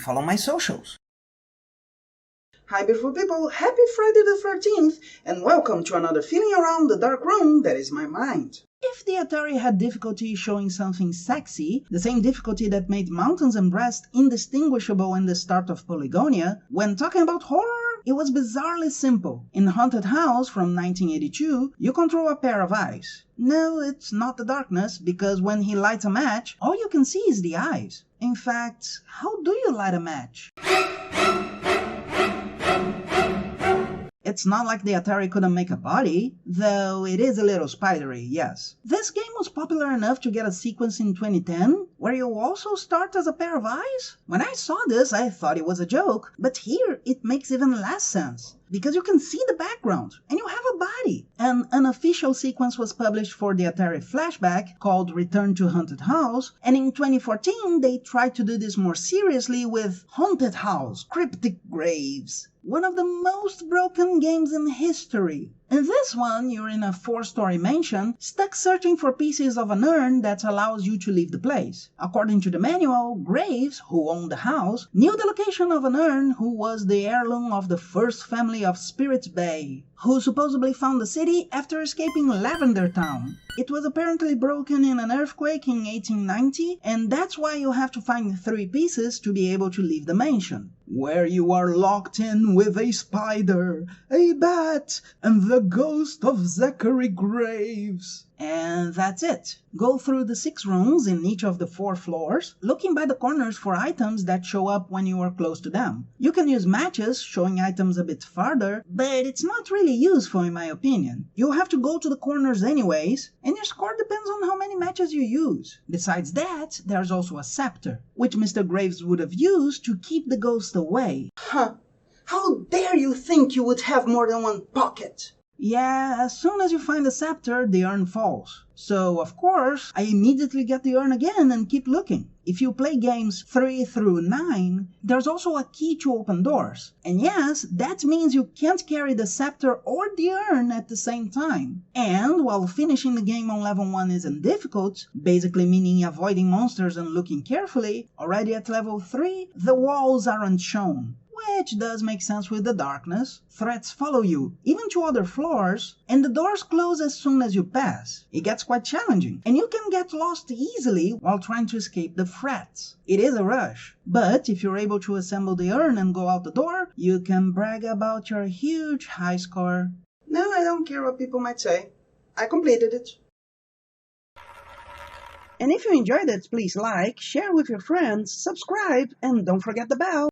follow my socials. Hi beautiful people, happy Friday the 13th and welcome to another feeling around the dark room that is my mind. If the Atari had difficulty showing something sexy, the same difficulty that made Mountains and Breast indistinguishable in the start of Polygonia, when talking about horror, it was bizarrely simple. In Haunted House from 1982, you control a pair of eyes. No, it's not the darkness, because when he lights a match, all you can see is the eyes. In fact, how do you light a match? It's not like the Atari couldn't make a body, though it is a little spidery, yes. This game was popular enough to get a sequence in 2010, where you also start as a pair of eyes? When I saw this, I thought it was a joke, but here it makes even less sense. Because you can see the background, and you have a body. An unofficial sequence was published for the Atari Flashback, called Return to Haunted House, and in 2014 they tried to do this more seriously with Haunted House, Cryptic Graves. One of the most broken games in history. In this one, you're in a 4-story mansion, stuck searching for pieces of an urn that allows you to leave the place. According to the manual, Graves, who owned the house, knew the location of an urn who was the heirloom of the first family of Spirit Bay, who supposedly found the city after escaping Lavender Town. It was apparently broken in an earthquake in 1890, and that's why you have to find 3 pieces to be able to leave the mansion. Where you are locked in with a spider, a bat, and the ghost of Zachary Graves. And that's it. Go through the 6 rooms in each of the 4 floors, looking by the corners for items that show up when you are close to them. You can use matches, showing items a bit farther, but it's not really useful in my opinion. You'll have to go to the corners anyways, and your score depends on how many matches you use. Besides that, there's also a scepter, which Mr. Graves would have used to keep the ghost away. Huh. How dare you think you would have more than one pocket? Yeah, as soon as you find the scepter, the urn falls. So, of course, I immediately get the urn again and keep looking. If you play games 3 through 9, there's also a key to open doors. And yes, that means you can't carry the scepter or the urn at the same time. And while finishing the game on level 1 isn't difficult, basically meaning avoiding monsters and looking carefully, already at level 3, the walls aren't shown. Which does make sense with the darkness. Threats follow you, even to other floors, and the doors close as soon as you pass. It gets quite challenging, and you can get lost easily while trying to escape the threats. It is a rush, but if you're able to assemble the urn and go out the door, you can brag about your huge high score. No, I don't care what people might say. I completed it. And if you enjoyed it, please like, share with your friends, subscribe, and don't forget the bell.